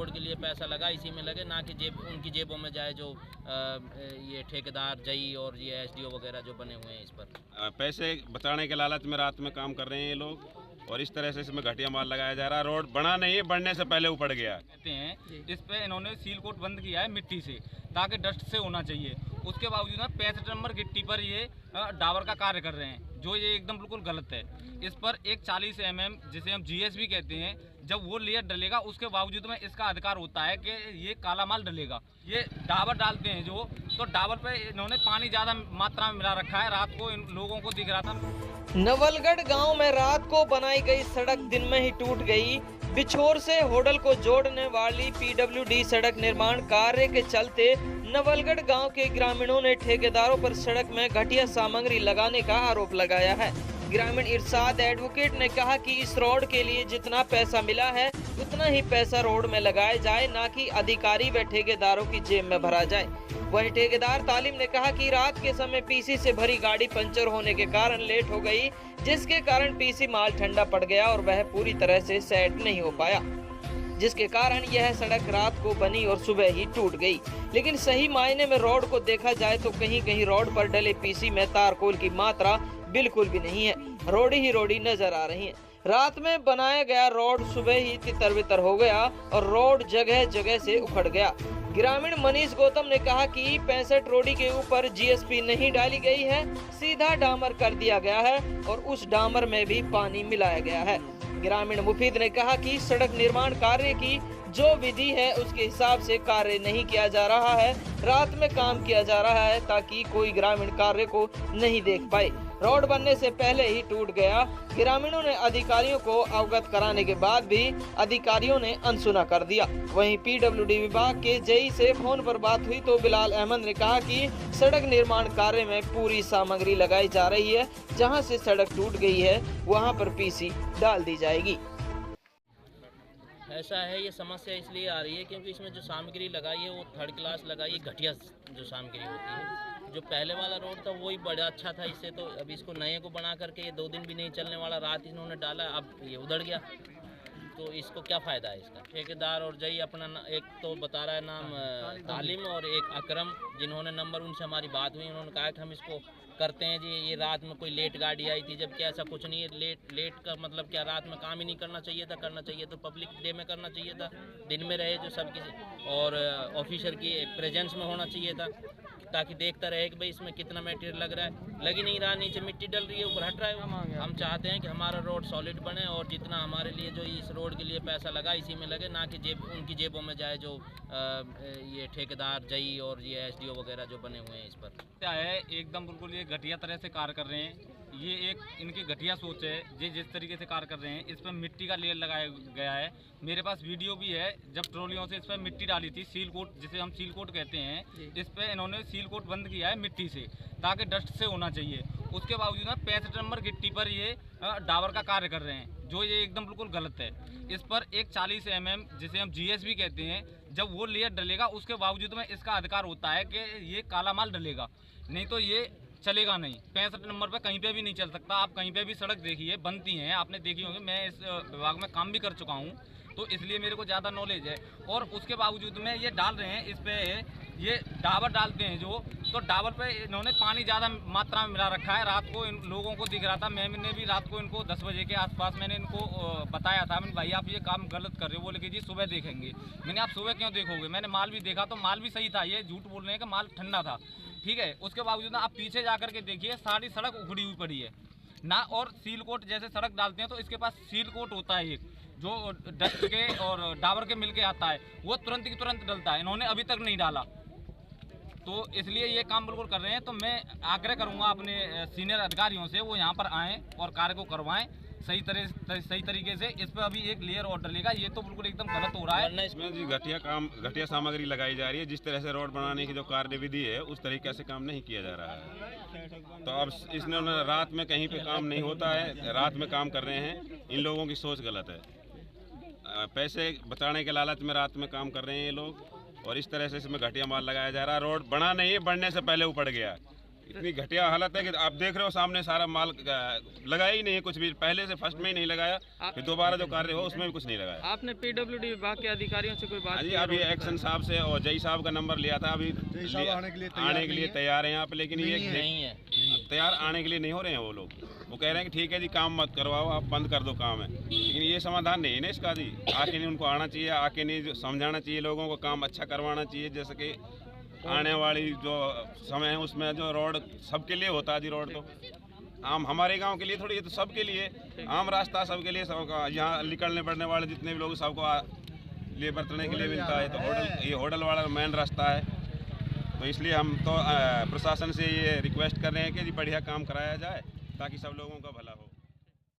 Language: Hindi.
रोड के लिए पैसा लगा इसी में लगे, ना कि उनकी जेबों में जाए जो ये ठेकेदार जई और ये एसडीओ वगैरह जो बने हुए हैं इस पर पैसे बचाने के लालच में रात में काम कर रहे हैं ये लोग, और इस तरह से इसमें घटिया माल लगाया जा रहा है। रोड बना नहीं है, बनने से पहले उपड़ गया कहते हैं। इस पे इन्होंने सील कोट बंद किया है मिट्टी से, ताकि डस्ट से होना चाहिए। उसके बावजूद 65 नंबर गिट्टी पर ये डाबर का कार्य कर रहे हैं, जो ये एकदम बिल्कुल गलत है। इस पर एक 40 mm जिसे हम GS भी कहते हैं, जब वो लेयर डलेगा उसके बावजूद में इसका अधिकार होता है कि ये काला माल डलेगा। ये डाबर डालते हैं जो, तो डाबर पे इन्होंने पानी ज़्यादा मात्रा में मिला रखा है। रात को इन लोगों को दिख रहा था। नवलगढ़ गांव में रात को बनाई गई सड़क दिन में ही टूट गई। बिछोर से होडल को जोड़ने वाली PWD सड़क निर्माण कार्य के चलते नवलगढ़ गांव के ग्रामीणों ने ठेकेदारों पर सड़क में घटिया सामग्री लगाने का आरोप लगाया है। ग्रामीण इरशाद एडवोकेट ने कहा कि इस रोड के लिए जितना पैसा मिला है उतना ही पैसा रोड में लगाया जाए, ना कि अधिकारी व ठेकेदारों की जेब में भरा जाए। वहीं ठेकेदार तालिम ने कहा कि रात के समय PC से भरी गाड़ी पंचर होने के कारण लेट हो गई, जिसके कारण PC माल ठंडा पड़ गया और वह पूरी तरह से सेट नहीं हो पाया, जिसके कारण यह सड़क रात को बनी और सुबह ही टूट गई। लेकिन सही मायने में रोड को देखा जाए तो कहीं कहीं रोड पर डले PC में तारकोल की मात्रा बिल्कुल भी नहीं है, रोडी नजर आ रही है। रात में बनाया गया रोड सुबह ही तितर बितर हो गया और रोड जगह जगह से उखड़ गया। ग्रामीण मनीष गौतम ने कहा कि 65 रोडी के ऊपर GSP नहीं डाली गई है, सीधा डामर कर दिया गया है और उस डामर में भी पानी मिलाया गया है। ग्रामीण मुफीद ने कहा कि सड़क निर्माण कार्य की जो विधि है उसके हिसाब से कार्य नहीं किया जा रहा है, रात में काम किया जा रहा है ताकि कोई ग्रामीण कार्य को नहीं देख पाए। रोड बनने से पहले ही टूट गया। ग्रामीणों ने अधिकारियों को अवगत कराने के बाद भी अधिकारियों ने अनसुना कर दिया। वहीं PWD विभाग के JE से फोन पर बात हुई तो बिलाल अहमद ने कहा कि सड़क निर्माण कार्य में पूरी सामग्री लगाई जा रही है, जहां से सड़क टूट गई है वहां पर PC डाल दी जाएगी। ऐसा है, ये समस्या इसलिए आ रही है क्योंकि इसमें जो सामग्री लगाई है वो 3rd क्लास लगाई है, घटिया जो सामग्री होती है। जो पहले वाला रोड था वही बड़ा अच्छा था, इससे तो अब इसको नए को बना करके ये 2 दिन भी नहीं चलने वाला, रात इन्होंने डाला, अब ये उधड़ गया, तो इसको क्या फ़ायदा है इसका। ठेकेदार और जई अपना एक तो बता रहा है नाम तालिम और एक अकरम, जिन्होंने नंबर उनसे हमारी बात हुई, उन्होंने कहा कि हम इसको करते हैं जी। ये रात में कोई लेट गाड़ी आई थी, जबकि ऐसा कुछ नहीं है। लेट का मतलब क्या, रात में काम ही नहीं करना चाहिए था, करना चाहिए तो पब्लिक डे में करना चाहिए था, दिन में रहे जो सब किसी और ऑफिसर की प्रेजेंस में होना चाहिए था, ताकि देखता रहे कि भाई इसमें कितना मटेरियल लग रहा है। लग ही नहीं रहा, नीचे मिट्टी डल रही है, ऊपर हट रहा है। हम चाहते हैं कि हमारा रोड सॉलिड बने और जितना हमारे लिए जो इस रोड के लिए पैसा लगा इसी में लगे, ना कि उनकी जेबों में जाए जो ये ठेकेदार जई और ये एसडीओ वगैरह जो बने हुए हैं इस पर। क्या है, एकदम बिल्कुल ये घटिया तरह से कार्य कर रहे हैं। ये एक इनकी घटिया सोच है। ये जिस तरीके से कार्य कर रहे हैं, इस पर मिट्टी का लेयर लगाया गया है। मेरे पास वीडियो भी है, जब ट्रॉलियों से इस पर मिट्टी डाली थी, सील कोट जिसे हम सील कोट कहते हैं, इस पर इन्होंने सील कोट बंद किया है मिट्टी से, ताकि डस्ट से होना चाहिए। उसके बावजूद 65 नंबर गिट्टी पर ये डाबर का कार्य कर रहे हैं, जो ये एकदम बिल्कुल गलत है। इस पर एक 40 mm जिसे हम GS भी कहते हैं, जब वो लेयर डलेगा उसके बावजूद में इसका अधिकार होता है कि ये काला माल डलेगा, नहीं तो ये चलेगा नहीं। 65 नंबर पे कहीं पे भी नहीं चल सकता। आप कहीं पे भी सड़क देखिए, बनती हैं, आपने देखी होंगी। मैं इस विभाग में काम भी कर चुका हूँ, तो इसलिए मेरे को ज़्यादा नॉलेज है। और उसके बावजूद में ये डाल रहे हैं, इस पर ये डाबर डालते हैं जो, तो डाबर पे इन्होंने पानी ज़्यादा मात्रा में मिला रखा है। रात को इन लोगों को दिख रहा था, मैंने भी रात को इनको 10 बजे के आसपास मैंने इनको बताया था, मैंने भाई आप ये काम गलत कर रहे हो। बोले कि जी सुबह देखेंगे। मैंने आप सुबह क्यों देखोगे, मैंने माल भी देखा तो माल भी सही था, ये झूठ बोल रहे हैं कि माल ठंडा था, ठीक है। उसके बावजूद आप पीछे जा करके देखिए, सारी सड़क उखड़ी हुई पड़ी है ना। और सील कोट जैसे सड़क डालते हैं तो इसके पास सील कोट होता है एक, जो डस्ट के और डाबर के मिल के आता है, वो तुरंत की तुरंत डलता है। इन्होंने अभी तक नहीं डाला, तो इसलिए ये काम बिल्कुल कर रहे हैं। तो मैं आग्रह करूंगा अपने सीनियर अधिकारियों से, वो यहाँ पर आएँ और कार्य को करवाएं सही तरीके से। इस पर अभी एक लेयर और डलेगा, ये तो बिल्कुल एकदम गलत हो रहा है। इसमें जी घटिया सामग्री लगाई जा रही है। जिस तरह से रोड बनाने की जो कार्यविधि है उस तरीके से काम नहीं किया जा रहा है। तो अब इसने रात में कहीं पे काम नहीं होता है, रात में काम कर रहे हैं। इन लोगों की सोच गलत है। पैसे बचाने के लालच में रात में काम कर रहे हैं ये लोग, और इस तरह से इसमें घटिया माल लगाया जा रहा है। रोड बना नहीं है, बनने से पहले उपड़ गया। इतनी घटिया हालत है कि आप देख रहे हो सामने सारा माल लगाया ही नहीं है कुछ भी, पहले से फर्स्ट में ही नहीं लगाया, फिर दोबारा जो कार्य हो उसमें भी कुछ नहीं लगाया। आपने पीडब्ल्यूडी विभाग के अधिकारियों से कोई बात हाँ जी, की? अभी एक्शन साहब से और जय साहब का नंबर लिया था, अभी आने के लिए तैयार है यहाँ पे, लेकिन ये नहीं है तैयार आने के लिए नहीं हो रहे हैं वो लोग। वो कह रहे हैं कि ठीक है जी काम मत करवाओ, आप बंद कर दो काम है, लेकिन ये समाधान नहीं है ना इसका जी। आके नहीं उनको आना चाहिए, आके नहीं समझाना चाहिए लोगों को, काम अच्छा करवाना चाहिए। जैसे कि आने वाली जो समय है उसमें जो रोड सबके लिए होता है जी, रोड तो आम हमारे गांव के लिए थोड़ी, तो सबके लिए आम रास्ता सबके लिए, सब यहाँ निकलने पड़ने वाले जितने भी लोग सबको लिए बरतने के लिए मिलता है। तो ये होटल वाला मेन रास्ता है, तो इसलिए हम तो प्रशासन से ये रिक्वेस्ट कर रहे हैं कि जी बढ़िया काम कराया जाए ताकि सब लोगों का भला हो।